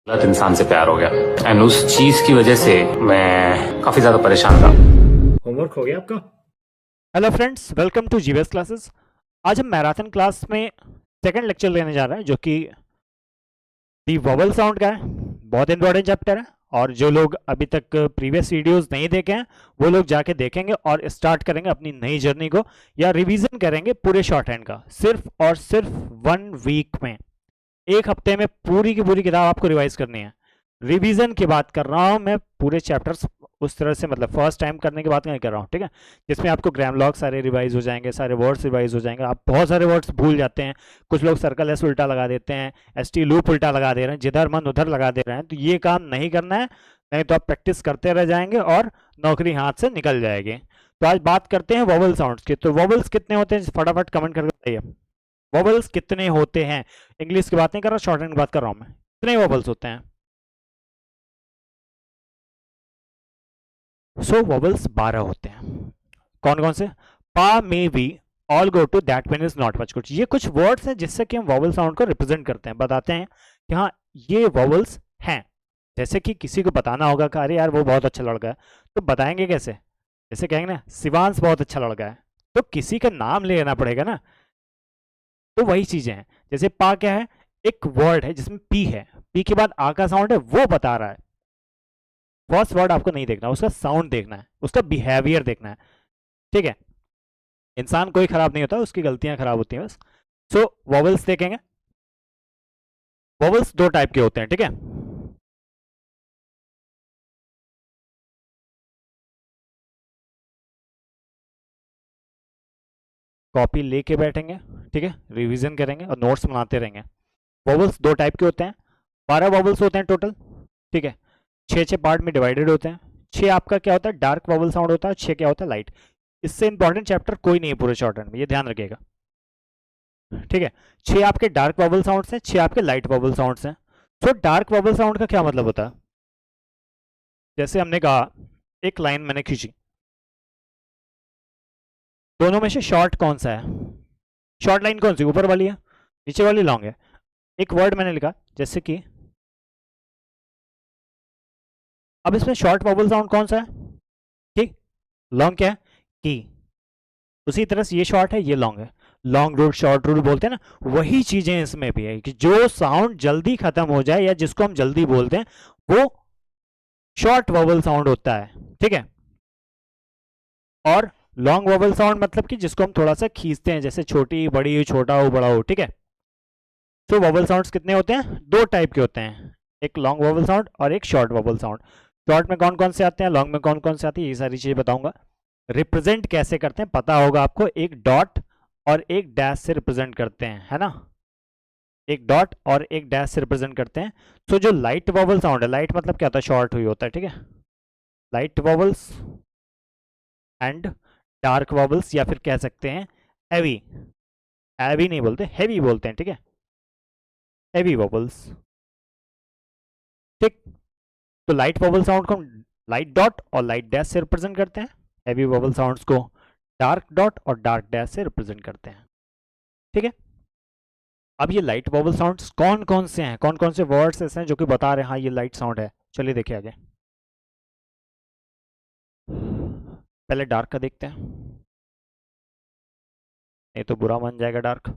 गलत इंसान से प्यार हो गया एंड उस चीज की वजह से मैं काफी ज्यादा परेशान था। होमवर्क हो गया आपका? Hello friends, welcome to GVS classes. आज हम मैराथन क्लास में सेकंड लेक्चर लेने जा रहे हैं जो कि दी वोवल साउंड का है। बहुत इंपॉर्टेंट चैप्टर है और जो लोग अभी तक प्रीवियस वीडियोस नहीं देखे हैं वो लोग जाके देखेंगे और स्टार्ट करेंगे अपनी नई जर्नी को, या रिवीजन करेंगे पूरे शॉर्ट हैंड का सिर्फ और सिर्फ 1 वीक में। एक हफ्ते में पूरी की पूरी किताब आपको रिवाइज करनी है। रिवीजन की बात कर रहा हूँ मैं, पूरे चैप्टर्स उस तरह से, मतलब फर्स्ट टाइम करने की बात नहीं कर रहा हूँ, ठीक है, जिसमें आपको ग्राम लॉग सारे रिवाइज हो जाएंगे, सारे वर्ड्स रिवाइज हो जाएंगे। आप बहुत सारे वर्ड्स भूल जाते हैं, कुछ लोग सर्कल एस उल्टा लगा देते हैं, एस टी लूप उल्टा लगा दे रहे हैं, जिधर मन उधर लगा दे रहे हैं। तो ये काम नहीं करना है, नहीं तो आप प्रैक्टिस करते रह जाएंगे और नौकरी हाथ से निकल जाएगी। तो आज बात करते हैं वोवल साउंड्स की। तो वोवल्स कितने होते हैं, फटाफट कमेंट करके बताइए। वोवल्स कितने होते हैं? इंग्लिश की बात नहीं कर रहा, शॉर्ट हैंड की बात कर रहा हूँ मैं। कितने वोवल्स होते हैं? सो वोवल्स 12 होते हैं। कौन कौन से? पा, may, we, all go to, that mean is not much कुछ। ये कुछ वर्ड्स हैं जिससे कि हम वोवल साउंड को रिप्रेजेंट करते हैं, बताते हैं कि हाँ ये वोवल्स हैं। जैसे कि किसी को बताना होगा कि अरे यार वो बहुत अच्छा लड़का है, तो बताएंगे कैसे? जैसे कहेंगे ना शिवांश बहुत अच्छा लड़का है, तो किसी का नाम लेना पड़ेगा ना। तो वही चीजें हैं। जैसे पा क्या है? एक वर्ड है जिसमें पी है, पी के बाद आ का साउंड है, वो बता रहा है। फर्स्ट वर्ड आपको नहीं देखना, उसका साउंड देखना है, उसका बिहेवियर देखना है, ठीक है। इंसान कोई खराब नहीं होता, उसकी गलतियां खराब होती हैं बस। सो वोवल्स देखेंगे। वोवल्स 2 टाइप के होते हैं, ठीक है। कॉपी लेके बैठेंगे, ठीक है, रिवीजन करेंगे और नोट्स बनाते रहेंगे। वोवल्स 2 टाइप के होते हैं। 12 वोवल्स होते हैं टोटल, ठीक है। 6 पार्ट में डिवाइडेड होते हैं। 6 आपका क्या होता है? डार्क वोवल साउंड होता है। 6 क्या होता है? लाइट। इससे इंपॉर्टेंट चैप्टर कोई नहीं है पूरे शॉर्ट हैंड में, ये ध्यान रखिएगा, ठीक है। 6 आपके डार्क वोवल साउंड्स हैं, 6 आपके लाइट वोवल साउंड्स हैं। सो डार्क वोवल साउंड का क्या मतलब होता है? जैसे हमने कहा, एक लाइन मैंने खींची, दोनों में से शॉर्ट कौन सा है? शॉर्ट लाइन कौन सी? ऊपर वाली है, नीचे वाली लॉन्ग है? एक वर्ड मैंने लिखा जैसे कि, अब इसमें शॉर्ट वोवल साउंड कौन सा है? ठीक, लॉन्ग क्या है? की। उसी तरह से ये शॉर्ट है, ये लॉन्ग है। लॉन्ग रूट शॉर्ट रूट बोलते हैं ना, वही चीजें इसमें भी है कि जो साउंड जल्दी खत्म हो जाए या जिसको हम जल्दी बोलते हैं वो शॉर्ट वोवल साउंड होता है, ठीक है। और लॉन्ग वोवल साउंड मतलब कि जिसको हम थोड़ा सा खींचते हैं, जैसे छोटी बड़ी, छोटा हो बड़ा हो, ठीक है। तो वोवल साउंड्स कितने होते हैं? 2 टाइप के होते हैं, एक लॉन्ग वोवल साउंड और एक शॉर्ट वोवल साउंड। शॉर्ट में कौन कौन से आते हैं, लॉन्ग में कौन कौन से आती है, ये सारी चीजें बताऊंगा। रिप्रेजेंट कैसे करते हैं पता होगा आपको, एक डॉट और एक डैश से रिप्रेजेंट करते हैं, है ना। एक डॉट और एक डैश से रिप्रेजेंट करते हैं। तो जो लाइट वोवल साउंड है, लाइट मतलब क्या होता है? शॉर्ट हुई होता है, ठीक है। Light vowels and dark vowels, या फिर कह सकते हैं हैवी। हैवी नहीं बोलते, हैवी बोलते हैं, ठीक है। हैवी वोवल्स, ठीक। तो लाइट वोवल साउंड को हम लाइट डॉट और लाइट डैश से रिप्रेजेंट करते हैं। हैवी वोवल साउंड्स को डार्क डॉट और डार्क डैश से रिप्रेजेंट करते हैं, ठीक है। अब ये लाइट वोवल साउंड्स कौन कौन से हैं, कौन कौन से वर्ड्स ऐसे हैं जो कि बता रहे हैं हाँ ये लाइट साउंड है? चलिए देखिए आगे। पहले डार्क का देखते हैं, नहीं तो बुरा मान जाएगा डार्क, है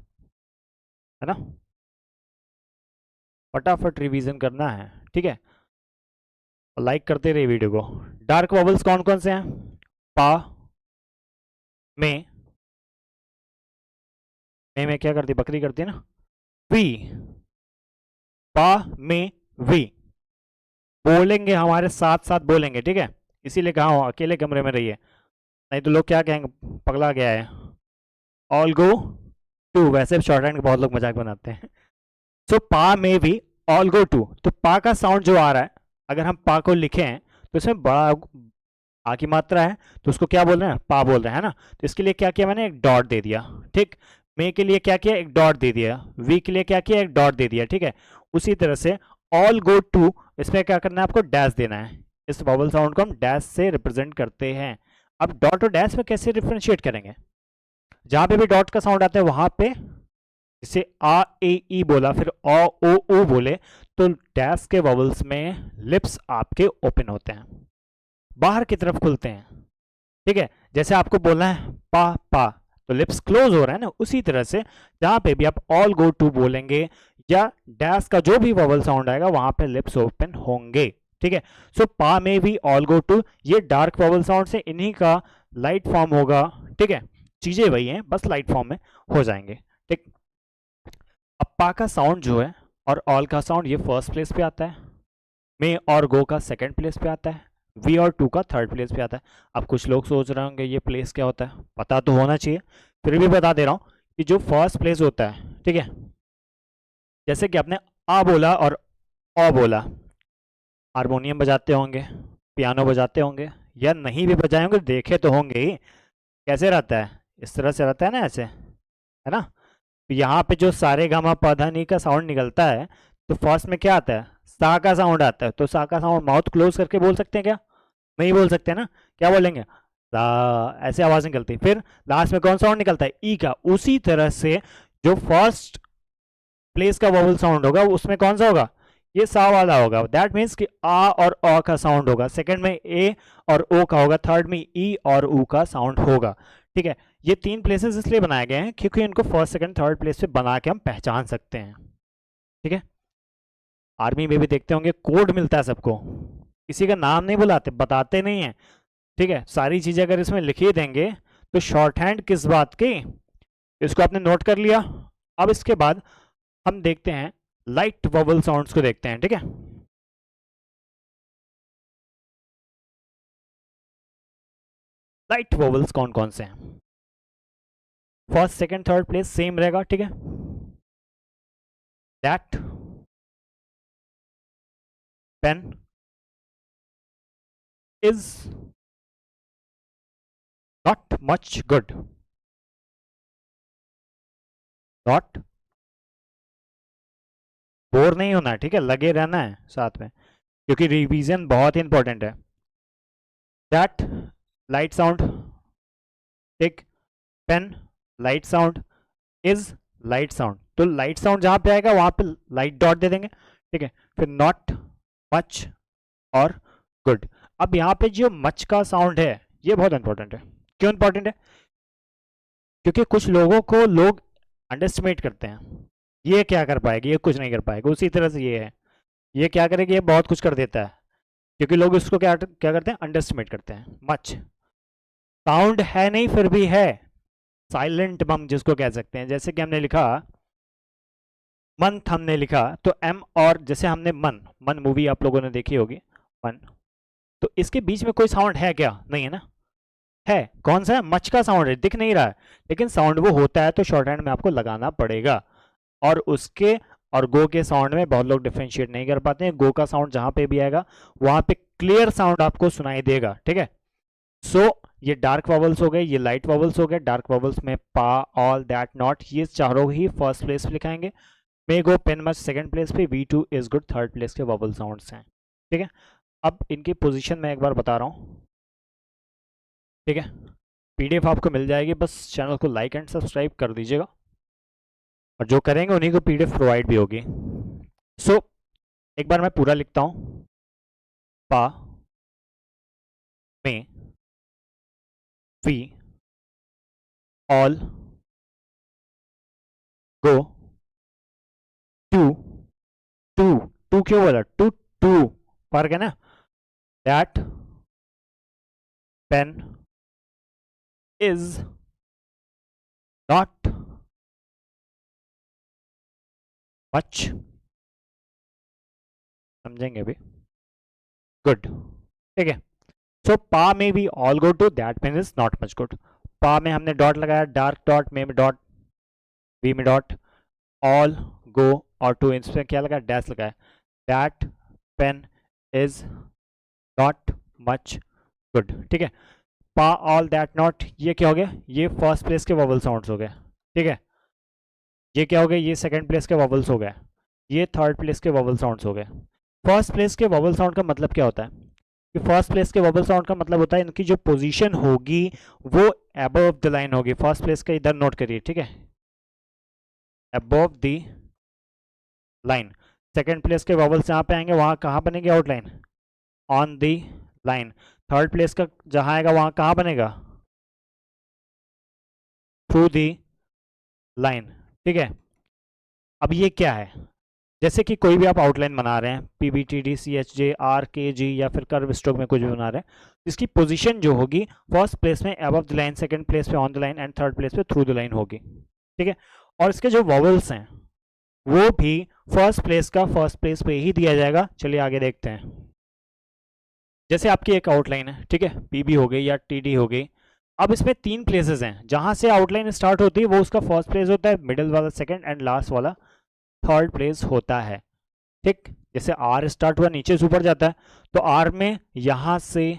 ना। फटाफट रिवीजन करना है, ठीक है, और लाइक करते रहिए वीडियो को। डार्क वोवल्स कौन कौन से हैं? पा, में क्या करती, बकरी करती है ना, वी। पा, में, वी बोलेंगे, हमारे साथ साथ बोलेंगे, ठीक है। इसीलिए कहा हूं अकेले कमरे में रहिए, नहीं तो लोग क्या कहेंगे, पगला गया है। ऑल गो टू, वैसे शॉर्ट हैंड के बहुत लोग मजाक बनाते हैं। सो पा में भी ऑल गो टू, तो पा का साउंड जो आ रहा है, अगर हम पा को लिखें तो इसमें बड़ा आ की मात्रा है, तो उसको क्या बोल रहे हैं? पा बोल रहे हैं, है ना। तो इसके लिए क्या किया मैंने? एक डॉट दे दिया, ठीक। मे के लिए क्या किया? एक डॉट दे दिया। वी के लिए क्या किया? एक डॉट दे दिया, ठीक है। उसी तरह से ऑल गो टू, इसमें क्या करना है आपको? डैश देना है। इस वोवल साउंड को हम डैश से रिप्रेजेंट करते हैं। अब डॉट और डैश में कैसे डिफ्रेंशिएट करेंगे? जहां पे भी डॉट का साउंड आता है वहां पे, जैसे आ ए ई बोला, फिर ओ ओ ओ बोले, तो डैश के वॉवल्स में लिप्स आपके ओपन होते हैं, बाहर की तरफ खुलते हैं, ठीक है। जैसे आपको बोलना है पा पा, तो लिप्स क्लोज हो रहा है ना, उसी तरह से जहां पे भी आप ऑल गो टू बोलेंगे या डैश का जो भी वॉवल साउंड आएगा वहां पे लिप्स ओपन होंगे, ठीक है। सो पा में भी ऑल गो टू, ये डार्क वॉवल साउंड से इन्हीं का लाइट फॉर्म होगा, ठीक है। चीजें वही हैं, बस लाइट फॉर्म में हो जाएंगे, ठीक। अब पा का साउंड जो है और ऑल का साउंड ये फर्स्ट प्लेस पे आता है, में और गो का सेकंड प्लेस पे आता है, वी और टू का थर्ड प्लेस पे आता है। अब कुछ लोग सोच रहे होंगे ये प्लेस क्या होता है, पता तो होना चाहिए, फिर भी बता दे रहा हूँ कि जो फर्स्ट प्लेस होता है, ठीक है, जैसे कि आपने आ बोला और ओ बोला, हारमोनियम बजाते होंगे, पियानो बजाते होंगे, या नहीं भी बजाए होंगे देखे तो होंगे ही, कैसे रहता है, इस तरह से रहता है ना, ऐसे, है ना। तो यहाँ पे जो सारे गामा पधा नी का साउंड निकलता है, तो फर्स्ट में क्या आता है, सा का साउंड आता है, तो सा का साउंड माउथ क्लोज करके बोल सकते हैं क्या, नहीं बोल सकते ना, क्या बोलेंगे सा, ऐसे आवाज निकलती है। फिर लास्ट में कौन साउंड निकलता है, ई का, उसी तरह से जो फर्स्ट प्लेस का वोवल साउंड होगा उसमें कौन सा होगा, ये सा वाला होगा, दैट मीन्स कि आ और अ का साउंड होगा, सेकंड में ए और ओ का होगा, थर्ड में ई और ऊ का साउंड होगा, ठीक है। ये तीन प्लेसेस इसलिए बनाए गए हैं क्योंकि इनको फर्स्ट सेकंड थर्ड प्लेस पे बना के हम पहचान सकते हैं, ठीक है। आर्मी में भी देखते होंगे कोड मिलता है सबको, किसी का नाम नहीं बुलाते, बताते नहीं है, ठीक है। सारी चीजें अगर इसमें लिखी देंगे तो शॉर्ट हैंड किस बात की, इसको आपने नोट कर लिया। अब इसके बाद हम देखते हैं लाइट वोवल साउंड्स को देखते हैं, ठीक है। लाइट वोवल्स कौन कौन से हैं, first second third place same रहेगा, ठीक है। That, pen, is, not much good, not, bore नहीं होना है, ठीक है, लगे रहना है साथ में क्योंकि रिवीजन बहुत ही इंपॉर्टेंट है। दैट लाइट साउंड, ठीक, pen light sound, is light sound, तो लाइट साउंड जहां पे आएगा वहां पे लाइट डॉट दे देंगे, ठीक है। फिर नॉट, मच और गुड। अब यहाँ पे जो मच का साउंड है ये बहुत इंपॉर्टेंट है, क्यों इंपॉर्टेंट है, क्योंकि कुछ लोगों को लोग अंडरस्टिमेट करते हैं, ये क्या कर पाएगी, ये कुछ नहीं कर पाएगा, उसी तरह से ये है, ये क्या करेगी, ये बहुत कुछ कर देता है, क्योंकि लोग इसको क्या क्या करते हैं, अंडरस्टिमेट करते हैं। मच साउंड है नहीं फिर भी है, साइलेंट बम जिसको कह सकते हैं, जैसे कि हमने लिखा मंथ, हमने लिखा तो एम, और जैसे हमने मन, मन मूवी आप लोगों ने देखी होगी, मन, तो इसके बीच में कोई साउंड है क्या, नहीं है ना, है, कौन सा है, मच का साउंड है, दिख नहीं रहा है लेकिन साउंड वो होता है, तो शॉर्ट हैंड में आपको लगाना पड़ेगा। और उसके और गो के साउंड में बहुत लोग डिफरेंशिएट नहीं कर पाते हैं, गो का साउंड जहां पे भी आएगा वहां पे क्लियर साउंड आपको सुनाई देगा, ठीक है। सो ये डार्क वॉवल्स हो गए, ये लाइट वॉवल्स हो गए, डार्क वॉवल्स में पा, ऑल, दैट, नॉट, ये चारों ही फर्स्ट प्लेस पे लिखाएंगे, may go, pen, much second place पे, we to, is good third place के वॉवल साउंड्स हैं, ठीक है। अब इनकी पोजीशन मैं एक बार बता रहा हूँ, ठीक है। पीडीएफ आपको मिल जाएगी, बस चैनल को लाइक एंड सब्सक्राइब कर दीजिएगा, और जो करेंगे उन्हीं को पीडीएफ प्रोवाइड भी होगी। सो एक बार मैं पूरा लिखता हूँ, पा, में, we, all, go, to, to, to क्यों बोला, टू, टू फर्क है ना, that, pen, is, not, much, समझेंगे अभी, गुड, ठीक है। सो पा में भी all go to, that mean is not much good, पा में हमने डॉट लगाया, डार्क डॉट, में डॉट, वी में डॉट, ऑल, गो और टू, इसमें क्या लगाया, डैश लगाया, that, pen, is, not much good, ठीक है। पा, ऑल, दैट, नॉट, ये क्या हो गया, ये फर्स्ट प्लेस के वोवल साउंड्स हो गए, ठीक है। ये क्या हो गया, ये सेकंड प्लेस के वोवल्स हो गए, ये थर्ड प्लेस के वोवल साउंड्स हो गए। फर्स्ट प्लेस के वोवल साउंड का मतलब क्या होता है, कि फर्स्ट प्लेस के वोवल साउंड का मतलब होता है इनकी जो पोजीशन होगी वो अबव द लाइन होगी, फर्स्ट प्लेस का इधर नोट करिए, ठीक है, above the line. Second place के वॉवल्स जहाँ पे आएंगे वहाँ कहाँ बनेगी outline, on the line. Third place का जहाँ आएगा वहाँ कहाँ बनेगा, थ्रू दी लाइन। ठीक है, अब ये क्या है, जैसे कि कोई भी आप आउटलाइन बना रहे हैं, PBTD, CHJ, RKG या फिर कर्व स्ट्रोक में कुछ भी बना रहे हैं, इसकी पोजीशन जो होगी फर्स्ट प्लेस में above the line, second place पे on the line and third place पे थ्रू द लाइन होगी। ठीक है, और इसके जो वॉवल्स हैं वो भी फर्स्ट प्लेस का फर्स्ट प्लेस पे ही दिया जाएगा। चलिए आगे देखते हैं। जैसे आपकी एक आउटलाइन है, ठीक है, PB हो गई या TD हो गई। अब इसमें 3 प्लेसेस हैं जहां से आउटलाइन स्टार्ट होती है, वो उसका फर्स्ट प्लेस होता है, मिडिल वाला सेकंड एंड लास्ट वाला थर्ड प्लेस होता है। ठीक, जैसे R स्टार्ट हुआ नीचे से ऊपर जाता है, तो R में यहां से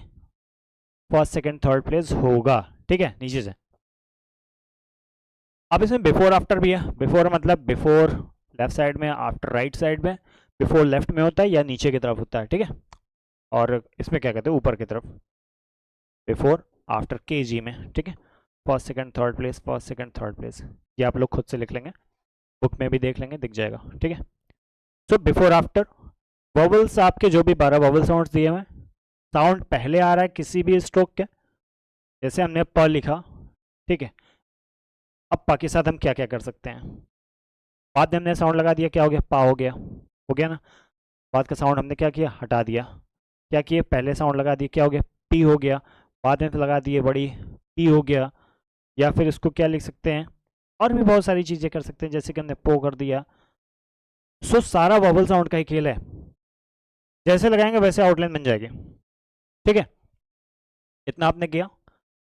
फर्स्ट सेकंड थर्ड प्लेस होगा। ठीक है, नीचे से। अब इसमें बिफोर आफ्टर भी है। बिफोर मतलब बिफोर लेफ्ट साइड में, आफ्टर राइट साइड में, बिफोर लेफ्ट में होता है या नीचे की तरफ होता है। ठीक है, और इसमें क्या कहते हैं, ऊपर की तरफ, बिफोर आफ्टर KG में। ठीक है, first second third place, first second third place, ये आप लोग खुद से लिख लेंगे, बुक में भी देख लेंगे, दिख जाएगा। ठीक है, सो बिफोर आफ्टर वॉवल्स, आपके जो भी 12 वॉवल साउंड्स दिए हुए, साउंड पहले आ रहा है किसी भी स्ट्रोक के, जैसे हमने प लिखा। ठीक है, अब पा के साथ हम क्या क्या कर सकते हैं, बाद में हमने साउंड लगा दिया, क्या हो गया, पा हो गया ना। बाद का साउंड हमने क्या किया, हटा दिया, क्या किए, पहले साउंड लगा दिया, क्या हो गया, पी हो गया, बाद में लगा दिए बड़ी, पी हो गया। या फिर इसको क्या लिख सकते हैं, और भी बहुत सारी चीज़ें कर सकते हैं, जैसे कि हमने पो कर दिया। सो सारा वॉवल साउंड का ही खेल है, जैसे लगाएंगे वैसे आउटलाइन बन जाएगी। ठीक है, इतना आपने किया।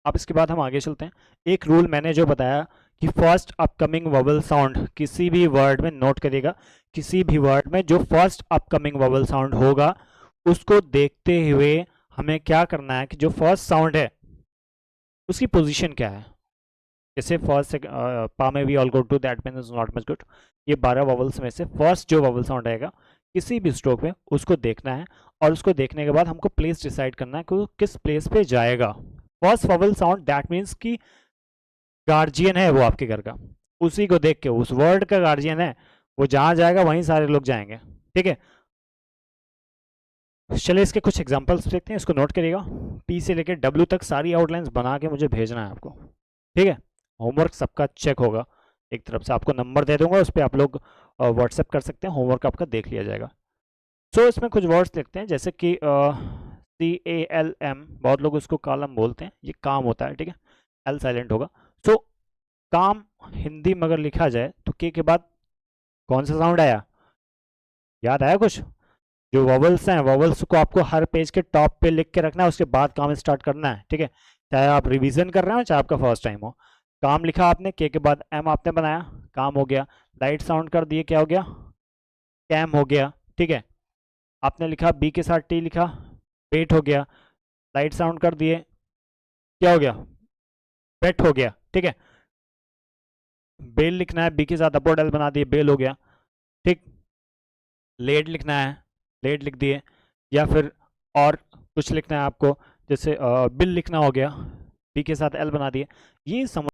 अब इसके बाद हम आगे चलते हैं। एक रूल मैंने जो बताया कि फर्स्ट अपकमिंग वॉवल साउंड किसी भी वर्ड में, नोट करिएगा, किसी भी वर्ड में जो फर्स्ट अपकमिंग वॉवल साउंड होगा उसको देखते हुए हमें क्या करना है कि जो फर्स्ट साउंड है उसकी पोजीशन क्या है। जैसे फर्स्ट पा में we all go to, that means not much good. ये 12 वॉवल्स में से फर्स्ट जो वॉवल साउंड आएगा किसी भी स्ट्रोक में उसको देखना है, और उसको देखने के बाद हमको प्लेस डिसाइड करना है कि वो किस प्लेस पे जाएगा। First vowel sound that means कि गार्जियन है वो आपके घर का, उसी को देख के, उस वर्ड का गार्जियन है वो, जहाँ जाएगा वहीं सारे लोग जाएंगे। ठीक है, चलिए इसके कुछ एग्जांपल्स देखते हैं, इसको नोट करिएगा। P से लेकर W तक सारी आउटलाइंस बना के मुझे भेजना है आपको। ठीक है, होमवर्क सबका चेक होगा, एक तरफ से आपको नंबर दे दूंगा, उस पर आप लोग व्हाट्सएप कर सकते हैं, होमवर्क आपका देख लिया जाएगा। सो इसमें कुछ वर्ड्स लिखते हैं, जैसे कि CALM, बहुत लोग उसको कॉलम बोलते हैं, ये काम होता है। ठीक है, L साइलेंट होगा। सो काम हिंदी में अगर लिखा जाए तो के बाद कौन सा साउंड आया, याद आया कुछ? जो वॉवल्स हैं, वॉवल्स को आपको हर पेज के टॉप पे लिख के रखना है, उसके बाद काम स्टार्ट करना है। ठीक है, चाहे आप रिवीजन कर रहे हो चाहे आपका फर्स्ट टाइम हो। काम लिखा आपने, के बाद एम आपने बनाया, काम हो गया। लाइट साउंड कर दिए, क्या हो गया, कैम हो गया। ठीक है, आपने लिखा बी के साथ टी लिखा, बेट हो गया। लाइट साउंड कर दिए, क्या हो गया, बेट हो गया। ठीक है, बेल लिखना है, बी के साथ अपोर्ड एल बना दिए, बेल हो गया। ठीक, लेड लिखना है, लेड लिख दिए, या फिर और कुछ लिखना है आपको, जैसे बिल लिखना हो गया, बी के साथ एल बना दिए। ये समझ